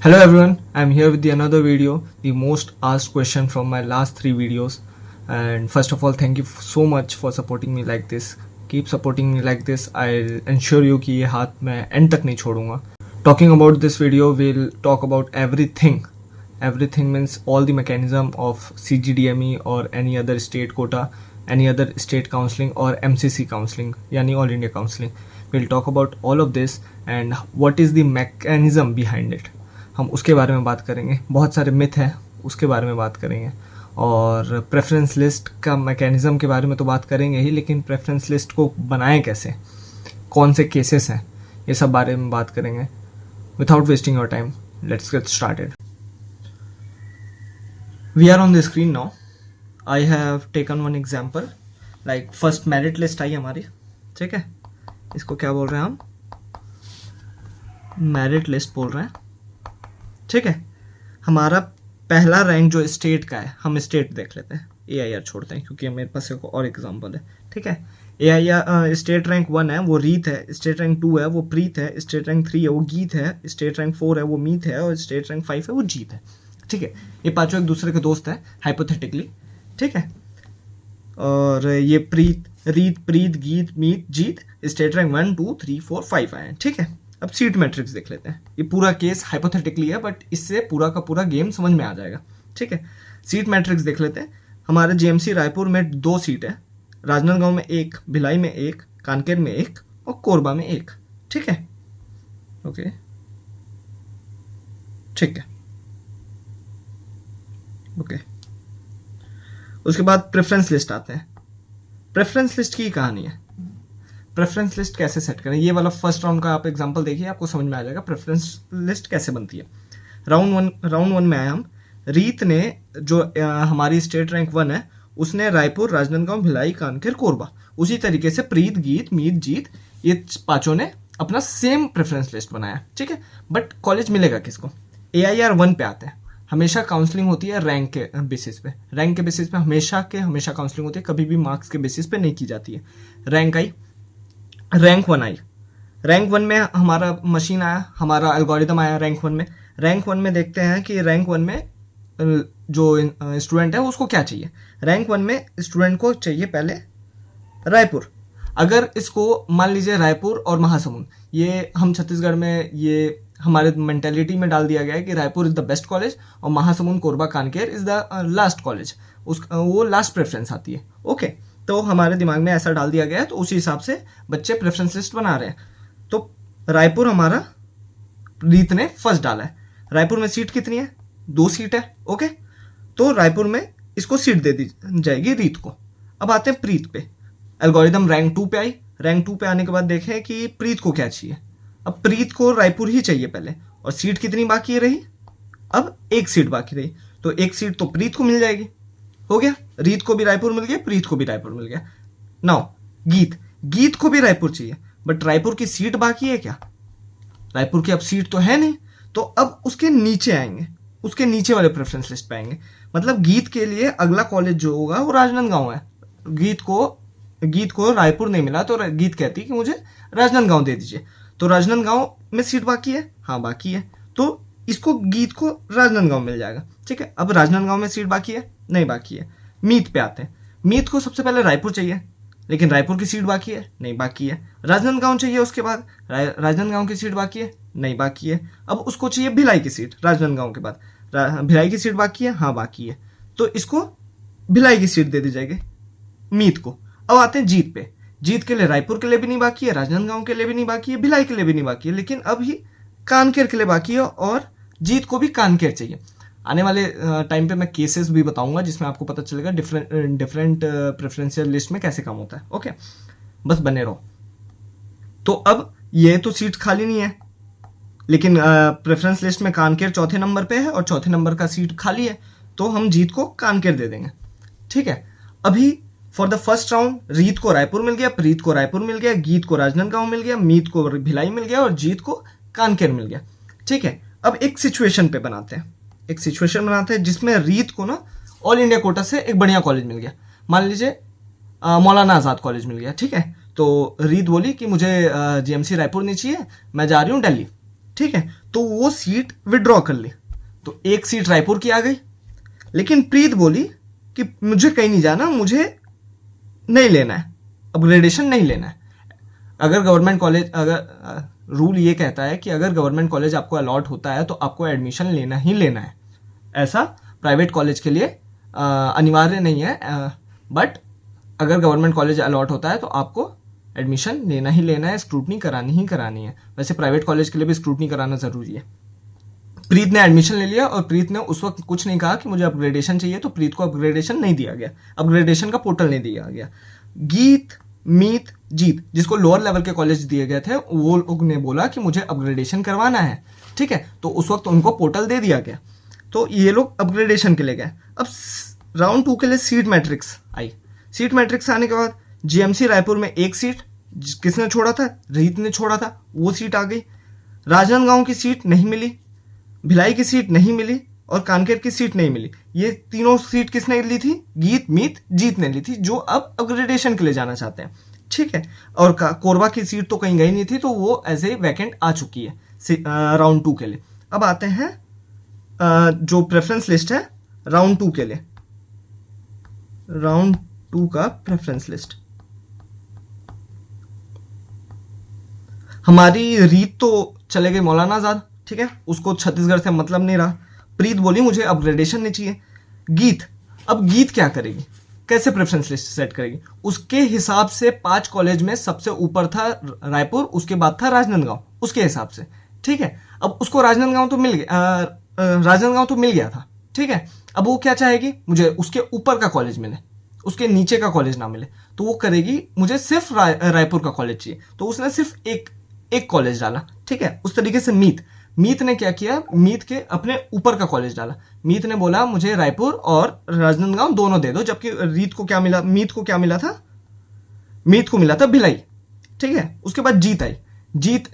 Hello everyone, I'm here with the another video, the most asked question from my last 3 videos. And first of all, thank you so much for supporting me like this. Keep supporting me like this. I'll ensure you कि ये हाथ मैं end तक नहीं छोड़ूंगा. Talking about this video, we'll talk about everything. Everything means all the mechanism of CGDME or any other state quota, any other state counseling or MCC counseling, यानी All India counseling. We'll talk about all of this and what is the mechanism behind it. हम उसके बारे में बात करेंगे. बहुत सारे myth हैं उसके बारे में बात करेंगे और प्रेफरेंस लिस्ट का मैकेनिज़्म के बारे में तो बात करेंगे ही, लेकिन प्रेफरेंस लिस्ट को बनाएं कैसे, कौन से केसेस हैं, ये सब बारे में बात करेंगे. Without wasting your time, let's get started. We are on the screen now. I have taken one example. Like first merit list आई हमारी, ठीक है. इसको क्या बोल रहे हैं हम? मेरिट लिस्ट बोल रहे हैं, ठीक है. हमारा पहला रैंक जो स्टेट का है, हम स्टेट देख लेते हैं, AIR छोड़ते हैं क्योंकि मेरे पास एक और एग्जांपल है, ठीक है. AIR स्टेट रैंक 1 है वो रीत है, स्टेट रैंक 2 है वो प्रीत है, स्टेट रैंक 3 है वो गीत है, स्टेट रैंक 4 है वो मीत है और स्टेट रैंक 5 है वो जीत है, ठीक है. ये पांचों एक दूसरे के दोस्त हैं हाइपोथेटिकली, ठीक है. और ये रीत प्रीत गीत मीत जीत स्टेट रैंक 1 2 3 4 5 आए हैं, ठीक है. अब सीट मैट्रिक्स देख लेते हैं. ये पूरा केस हाइपोथेटिकली है बट इससे पूरा का पूरा गेम समझ में आ जाएगा, ठीक है. सीट मैट्रिक्स देख लेते हैं. हमारे JMC रायपुर में 2 सीट है, राजनांदगांव में 1, भिलाई में 1, कानकेर में 1 और कोरबा में 1, ठीक है. ओके, ठीक है. ओके, उसके बाद प्रेफरेंस लिस्ट आते हैं. प्रेफरेंस लिस्ट की कहानी है. प्रेफरेंस लिस्ट कैसे सेट करें, ये वाला फर्स्ट राउंड का आप एग्जांपल देखिए, आपको समझ में आ जाएगा प्रेफरेंस लिस्ट कैसे बनती है. राउंड वन में आए हम. रीत ने जो हमारी स्टेट रैंक 1 है उसने रायपुर, राजनांदगांव, भिलाई, कानकेर, कोरबा, उसी तरीके से प्रीत, गीत, मीत, जीत, ये पांचों ने अपना सेम प्रेफरेंस लिस्ट बनाया, ठीक है. बट कॉलेज मिलेगा किसको? AIR 1 पे आते हैं. हमेशा काउंसलिंग होती है रैंक के बेसिस पे. रैंक के बेसिस पे हमेशा काउंसलिंग होती है, कभी भी मार्क्स के बेसिस पे नहीं की जाती है. रैंक आई, रैंक 1 आई. रैंक 1 में हमारा मशीन आया, हमारा एल्गोरिदम आया. रैंक 1 में देखते हैं कि रैंक 1 में जो स्टूडेंट है उसको क्या चाहिए. रैंक 1 में स्टूडेंट को चाहिए पहले रायपुर. अगर इसको मान लीजिए रायपुर और महासमुंद, ये हम छत्तीसगढ़ में ये हमारे मेंटेलिटी में डाल दिया गया है कि Raipur is the best college और Mahasamund, Korba, Kanker is the last college, वो लास्ट प्रेफरेंस आती है. ओके, तो हमारे दिमाग में ऐसा डाल दिया गया है, तो उसी हिसाब से बच्चे प्रेफरेंस लिस्ट बना रहे हैं. तो रायपुर हमारा रीत ने फर्स्ट डाला है. रायपुर में सीट कितनी है? 2 सीट है. ओके, तो रायपुर में इसको सीट दे दी जाएगी रीत को. अब आते हैं प्रीत पे. एल्गोरिदम रैंक 2 पे आई. रैंक 2 पे आने के बाद देखें कि प्रीत को क्या चाहिए. अब प्रीत को रायपुर ही चाहिए पहले, और सीट कितनी बाकी रही? अब 1 सीट बाकी रही, तो 1 सीट तो प्रीत को मिल जाएगी. हो गया, रीत को भी रायपुर मिल गया, प्रीत को भी रायपुर मिल गया. नाउ गीत को भी रायपुर चाहिए, बट रायपुर की सीट बाकी है क्या? रायपुर की अब सीट तो है नहीं, तो अब उसके नीचे आएंगे, उसके नीचे वाले प्रेफरेंस लिस्ट पे आएंगे. मतलब गीत के लिए अगला कॉलेज जो होगा वो राजनांदगांव है. गीत को रायपुर नहीं मिला तो गीत कहती कि मुझे राजनांदगांव दे दीजिए. तो राजनांदगांव में सीट बाकी है, हाँ बाकी है, तो इसको गीत को राजनांदगांव मिल जाएगा, ठीक है. अब राजनांदगांव में सीट बाकी है? नहीं बाकी है. मीत पे आते हैं. मीत को सबसे पहले रायपुर चाहिए, लेकिन रायपुर की सीट बाकी है? नहीं बाकी है. राजनांदगांव चाहिए, उसके बाद राजनांदगांव की सीट बाकी है? नहीं बाकी है. अब उसको चाहिए भिलाई की सीट. राजनांदगांव के बाद भिलाई की सीट बाकी है? हाँ बाकी है. तो इसको भिलाई की सीट दे दी जाएगी मीत को. अब आते हैं जीत पे. जीत के लिए रायपुर के लिए भी नहीं बाकी है, राजनांदगांव के लिए भी नहीं बाकी है, भिलाई के लिए भी नहीं बाकी है, लेकिन अभी कानकेर के लिए बाकी है और जीत को भी कानकेर चाहिए. आने वाले टाइम पे मैं केसेस भी बताऊंगा जिसमें आपको पता चलेगा डिफरेंट प्रेफरेंशियल लिस्ट में कैसे काम होता है. ओके, बस बने रहो. तो अब ये तो सीट खाली नहीं है, लेकिन प्रेफरेंस लिस्ट में कानकेर चौथे नंबर पे है और चौथे नंबर का सीट खाली है, तो हम जीत को कानकेर दे देंगे, ठीक है. अभी फॉर द फर्स्ट राउंड रीत को रायपुर मिल गया, प्रीत को रायपुर मिल गया, गीत को राजनांदगांव मिल गया, मीत को भिलाई मिल गया और जीत को कानकेर मिल गया, ठीक है. अब एक सिचुएशन बनाते हैं जिसमें रीत को ना ऑल इंडिया कोटा से एक बढ़िया कॉलेज मिल गया. मान लीजिए मौलाना आज़ाद कॉलेज मिल गया, ठीक है. तो रीत बोली कि मुझे JMC रायपुर नहीं चाहिए, मैं जा रही हूँ दिल्ली, ठीक है. तो वो सीट विड्रॉ कर ली, तो एक सीट रायपुर की आ गई। लेकिन प्रीत बोली कि मुझे कहीं नहीं जाना, मुझे नहीं लेना है, अपग्रेडेशन नहीं लेना है। अगर गवर्नमेंट कॉलेज, अगर रूल ये कहता है कि अगर गवर्नमेंट कॉलेज आपको अलॉट होता है तो आपको एडमिशन लेना ही लेना है, ऐसा प्राइवेट कॉलेज के लिए अनिवार्य नहीं है। बट अगर गवर्नमेंट कॉलेज अलॉट होता है तो आपको एडमिशन लेना ही लेना है, स्क्रूटनी करानी ही करानी है। वैसे प्राइवेट कॉलेज के लिए भी स्क्रूटनी कराना ज़रूरी है। प्रीत ने एडमिशन ले लिया और प्रीत ने उस वक्त कुछ नहीं कहा कि मुझे अपग्रेडेशन चाहिए, तो प्रीत को अपग्रेडेशन नहीं दिया गया, अपग्रेडेशन का पोर्टल नहीं दिया गया। गीत, मीत, जीत, जिसको लोअर लेवल के कॉलेज दिए गए थे, वो लोग ने बोला कि मुझे अपग्रेडेशन करवाना है, ठीक है, तो उस वक्त उनको पोर्टल दे दिया गया, तो ये लोग अपग्रेडेशन के लिए गए। अब राउंड 2 के लिए सीट मैट्रिक्स आई। सीट मैट्रिक्स आने के बाद जीएमसी रायपुर में एक सीट किसने छोड़ा था, रीत ने छोड़ा था, वो सीट आ गई। राजनांदगांव की सीट नहीं मिली, भिलाई की सीट नहीं मिली और कानकेर की सीट नहीं मिली। ये तीनों सीट किसने ली थी, गीत, मीत, जीत ने ली थी, जो अब अपग्रेडेशन के लिए जाना चाहते हैं, ठीक है। और कोरबा की सीट तो कहीं गई नहीं थी, तो वो एज ए वैकेंट आ चुकी है राउंड 2 के लिए। अब आते हैं जो प्रेफरेंस लिस्ट है राउंड 2 के लिए, राउंड 2 का प्रेफरेंस लिस्ट। हमारी रीत तो चले गई मौलाना आजाद, ठीक है, उसको छत्तीसगढ़ से मतलब नहीं रहा। प्रीत बोली मुझे अपग्रेडेशन नहीं चाहिए। गीत, अब गीत क्या करेगी, कैसे प्रेफरेंस लिस्ट सेट करेगी? उसके हिसाब से 5 कॉलेज में सबसे ऊपर था रायपुर, उसके बाद था राजनांदगांव, उसके हिसाब से, ठीक है। अब उसको राजनांदगांव तो मिल गया था, ठीक है। अब वो क्या चाहेगी, मुझे उसके ऊपर का कॉलेज मिले, उसके नीचे का कॉलेज ना मिले, तो वो करेगी मुझे सिर्फ रायपुर का कॉलेज चाहिए, तो उसने सिर्फ एक कॉलेज डाला, ठीक है। उस तरीके से मीत ने क्या किया, मीत के अपने ऊपर का कॉलेज डाला। मीत ने बोला मुझे रायपुर और राजनांदगांव दोनों दे दो, जबकि रीत को क्या मिला, मीत को क्या मिला था, मीत को मिला था भिलाई, ठीक है। उसके बाद जीत आई। जीत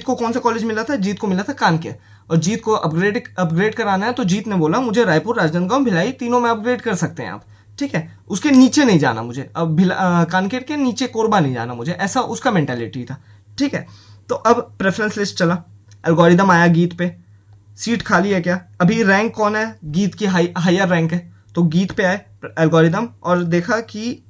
को कौन सा कॉलेज मिला था, जीत को मिला था कानकेर, और जीत को अपग्रेड कराना है, तो जीत ने बोला मुझे रायपुर, राजनांदगांव, भिलाई तीनों में अपग्रेड कर सकते हैं आप, ठीक है। उसके नीचे नहीं जाना मुझे, अब कानकेर के नीचे कोरबा नहीं जाना मुझे, ऐसा उसका मेंटालिटी था, ठीक है। तो अब प्रेफरेंस लिस्ट चला, एल्गोरिदम आया गीत पे, सीट खाली है क्या, अभी रैंक कौन है, गीत की हायर रैंक है, तो गीत पे आए एल्गोरिदम और देखा कि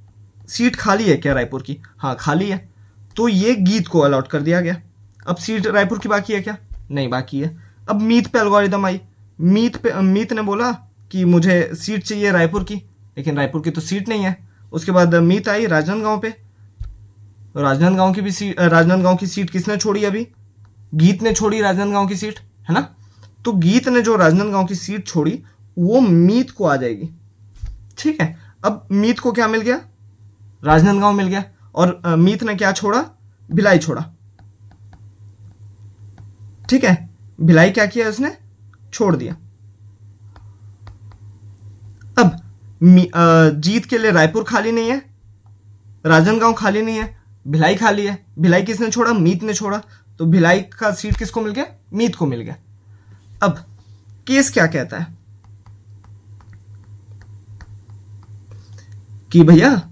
सीट खाली है क्या रायपुर की, हाँ खाली है, तो ये गीत को अलॉट कर दिया गया। अब सीट रायपुर की बाकी है क्या, नहीं बाकी है। अब मीत पे एल्गोरिदम आई, मीत ने बोला कि मुझे सीट चाहिए रायपुर की, लेकिन रायपुर की तो सीट नहीं है। उसके बाद मीत आई राजनांदगांव पे, राजनांदगांव की सीट किसने छोड़ी, अभी गीत ने छोड़ी राजनांदगांव की सीट, है ना। तो गीत ने जो राजनांदगांव की सीट छोड़ी वो मीत को आ जाएगी, ठीक है। अब मीत को क्या मिल गया, राजनांदगांव मिल गया, और मीत ने क्या छोड़ा, भिलाई छोड़ा, ठीक है। भिलाई क्या किया उसने, छोड़ दिया। अब जीत के लिए रायपुर खाली नहीं है, राजनांदगांव खाली नहीं है, भिलाई खाली है। भिलाई किसने छोड़ा, मीत ने छोड़ा, तो भिलाई का सीट किसको मिल गया, मीत को मिल गया। अब केस क्या कहता है कि भैया,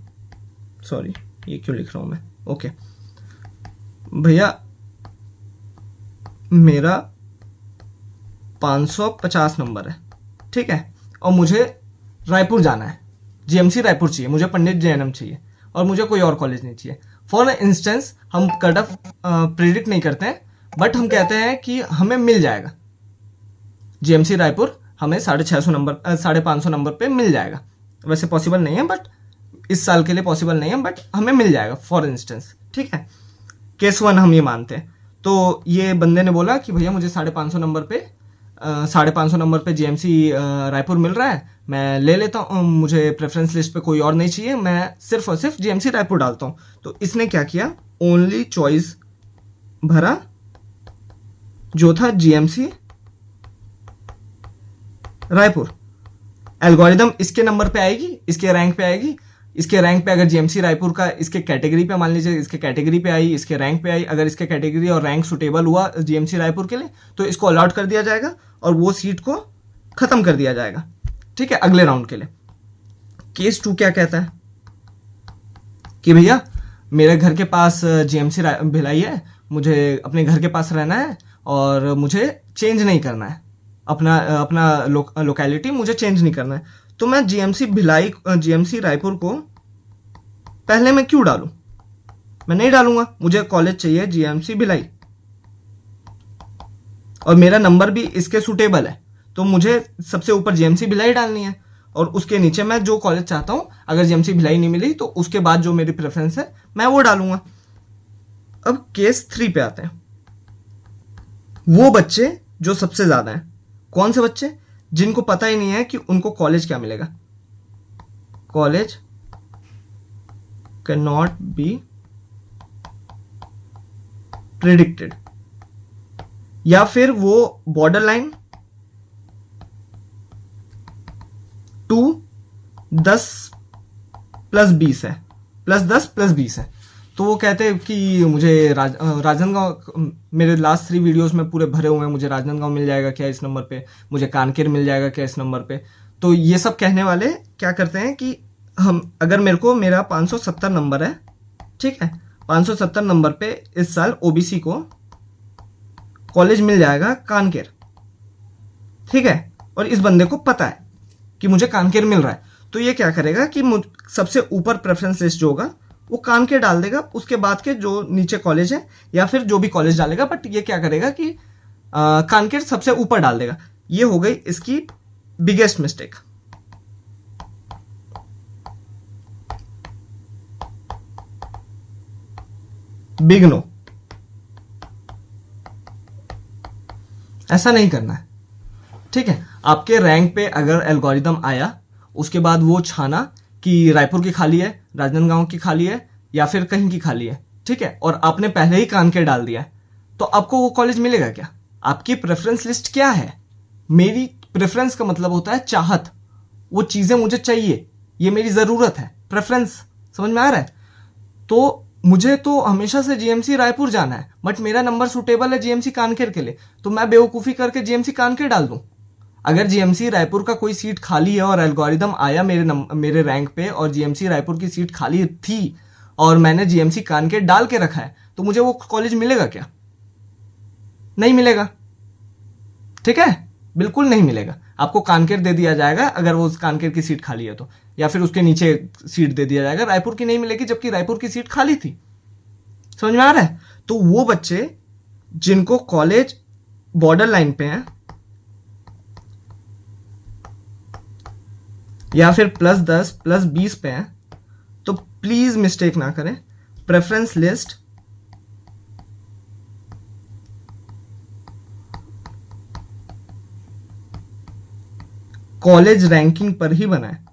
सॉरी ये क्यों लिख रहा हूं मैं, ओके भैया मेरा 550 नंबर है, ठीक है, और मुझे रायपुर जाना है, जीएमसी रायपुर चाहिए, मुझे पंडित जेएनएम चाहिए, और मुझे कोई और कॉलेज नहीं चाहिए। फॉर इंस्टेंस हम कट ऑफ प्रिडिक्ट नहीं करते हैं, बट हम कहते हैं कि हमें मिल जाएगा जीएमसी रायपुर, हमें 650 नंबर 550 नंबर पे मिल जाएगा। वैसे पॉसिबल नहीं है, बट इस साल के लिए पॉसिबल नहीं है, बट हमें मिल जाएगा फॉर इंस्टेंस, ठीक है। केस 1 हम ये मानते हैं। तो ये बंदे ने बोला कि भैया मुझे 550 नंबर पे जीएमसी रायपुर मिल रहा है, मैं ले लेता हूँ, मुझे प्रेफरेंस लिस्ट पे कोई और नहीं चाहिए, मैं सिर्फ और सिर्फ जीएमसी रायपुर डालता हूँ। तो इसने क्या किया, ओनली चॉइस भरा जो था जीएमसी रायपुर। एल्गोरिदम इसके नंबर पे आएगी, इसके रैंक पे आएगी, इसके रैंक पे अगर जीएमसी रायपुर का इसके कैटेगरी पे, मान लीजिए इसके कैटेगरी पे आई, इसके रैंक पे आई, अगर इसके कैटेगरी और रैंक सुटेबल हुआ जीएमसी रायपुर के लिए, तो इसको अलॉट कर दिया जाएगा और वो सीट को खत्म कर दिया जाएगा, ठीक है, अगले राउंड के लिए। केस 2 क्या कहता है कि भैया मेरे घर के पास जीएमसी भिलाई है, मुझे अपने घर के पास रहना है, और मुझे चेंज नहीं करना है, अपना लोकेलिटी मुझे चेंज नहीं करना है, तो मैं जीएमसी रायपुर को पहले मैं क्यों डालूं? मैं नहीं डालूंगा। मुझे कॉलेज चाहिए जीएमसी भिलाई और मेरा नंबर भी इसके सुटेबल है, तो मुझे सबसे ऊपर जीएमसी भिलाई डालनी है और उसके नीचे मैं जो कॉलेज चाहता हूं, अगर जीएमसी भिलाई नहीं मिली तो उसके बाद जो मेरी प्रेफरेंस है मैं वो डालूंगा। अब केस 3 पे आते हैं। वो बच्चे जो सबसे ज्यादा हैं, कौन से बच्चे? जिनको पता ही नहीं है कि उनको कॉलेज क्या मिलेगा। College can not be predicted, या फिर वो बॉर्डर लाइन टू 10 + 20 है, +10 + 20 है। तो वो कहते हैं कि मुझे राजनांदगांव, मेरे लास्ट 3 वीडियोस में पूरे भरे हुए हैं, मुझे राजनांदगांव मिल जाएगा क्या इस नंबर पे, मुझे कानकेर मिल जाएगा क्या इस नंबर पे। तो ये सब कहने वाले क्या करते हैं कि अगर मेरा 570 नंबर है, ठीक है, 570 नंबर पे इस साल ओबीसी को कॉलेज मिल जाएगा कानकेर, ठीक है, और इस बंदे को पता है कि मुझे कानकेर मिल रहा है, तो ये क्या करेगा कि सबसे ऊपर प्रेफरेंस लिस्ट जो होगा वो कानकेर डाल देगा, उसके बाद के जो नीचे कॉलेज है या फिर जो भी कॉलेज डालेगा, बट ये क्या करेगा कि कानकेर सबसे ऊपर डाल देगा। ये हो गई इसकी बिगेस्ट मिस्टेक। बिग नो, ऐसा नहीं करना है, ठीक है। आपके रैंक पे अगर एल्गोरिदम आया, उसके बाद वो छाना कि रायपुर की खाली है, राजनांदगांव की खाली है या फिर कहीं की खाली है, ठीक है, और आपने पहले ही कानकेर डाल दिया है, तो आपको वो कॉलेज मिलेगा क्या? आपकी प्रेफरेंस लिस्ट क्या है? मेरी प्रेफरेंस का मतलब होता है चाहत, वो चीजें मुझे चाहिए, ये मेरी जरूरत है, प्रेफरेंस समझ में आ रहा है। तो मुझे तो हमेशा से जीएमसी रायपुर जाना है, बट मेरा नंबर सुटेबल है जीएमसी कानकेर के लिए, तो मैं बेवकूफी करके जीएमसी कानकेर डाल दूं। अगर जीएमसी रायपुर का कोई सीट खाली है और एल्गोरिदम आया मेरे रैंक पे और जीएमसी रायपुर की सीट खाली थी और मैंने जीएमसी कानकेर डाल के रखा है, तो मुझे वो कॉलेज मिलेगा क्या? नहीं मिलेगा, ठीक है, बिल्कुल नहीं मिलेगा। आपको कानकेर दे दिया जाएगा अगर वो कानकेर की सीट खाली है तो, या फिर उसके नीचे सीट दे दिया जाएगा, रायपुर की नहीं मिलेगी जबकि रायपुर की सीट खाली थी। समझ में आ रहा है? तो वो बच्चे जिनको कॉलेज बॉर्डर लाइन पे हैं या फिर +10 + 20 पे हैं, तो प्लीज मिस्टेक ना करें। प्रेफरेंस लिस्ट कॉलेज रैंकिंग पर ही बना है।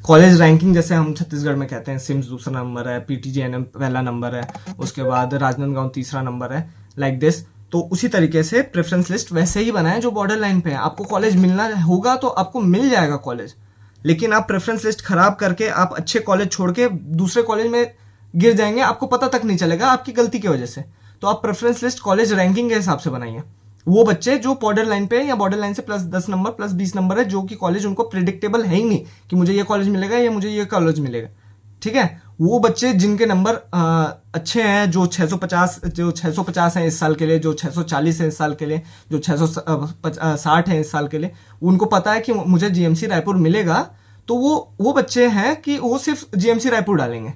कॉलेज रैंकिंग जैसे हम छत्तीसगढ़ में कहते हैं, सिम्स दूसरा नंबर है, पीटीजीएनएम पहला नंबर है, उसके बाद राजनांदगांव तीसरा नंबर है, लाइक दिस। तो उसी तरीके से प्रेफरेंस लिस्ट वैसे ही बना है जो बॉर्डर लाइन पे है। आपको कॉलेज मिलना होगा तो आपको मिल जाएगा कॉलेज, लेकिन आप प्रेफरेंस लिस्ट खराब करके आप अच्छे कॉलेज छोड़ के दूसरे कॉलेज में गिर जाएंगे, आपको पता तक नहीं चलेगा आपकी गलती की वजह से। तो आप प्रेफरेंस लिस्ट कॉलेज रैंकिंग के हिसाब से बनाइए। वो बच्चे जो बॉर्डर लाइन पे है या बॉर्डर लाइन से +10 नंबर +20 नंबर है, जो कि कॉलेज उनको प्रिडिक्टेबल है ही नहीं कि मुझे ये कॉलेज मिलेगा या मुझे ये कॉलेज मिलेगा, ठीक है। वो बच्चे जिनके नंबर अच्छे हैं, जो 650 हैं इस साल के लिए, जो 640 हैं इस साल के लिए, जो 660 हैं इस साल के लिए, उनको पता है कि मुझे जीएमसी रायपुर मिलेगा, तो वो बच्चे हैं कि वो सिर्फ जीएमसी रायपुर डालेंगे,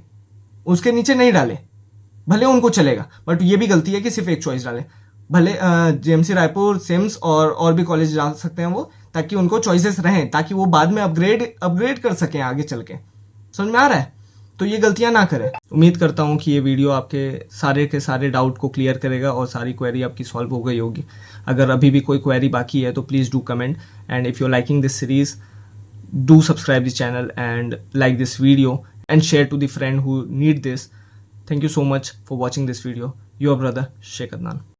उसके नीचे नहीं डाले, भले उनको चलेगा। बट ये भी गलती है कि सिर्फ एक चॉइस डालें। भले जीएमसी रायपुर, सिम्स और भी कॉलेज डाल सकते हैं वो, ताकि उनको चॉइसेस रहें, ताकि वो बाद में अपग्रेड कर सकें आगे चल के। समझ में आ रहा है? तो ये गलतियां ना करें। उम्मीद करता हूं कि ये वीडियो आपके सारे के सारे डाउट को क्लियर करेगा और सारी क्वेरी आपकी सॉल्व हो गई होगी। अगर अभी भी कोई क्वेरी बाकी है तो please do comment, and if you liking this series do subscribe the channel and like this video and share to the friend who need this. Thank you so much for watching this video. Your brother Sheikh Adnan.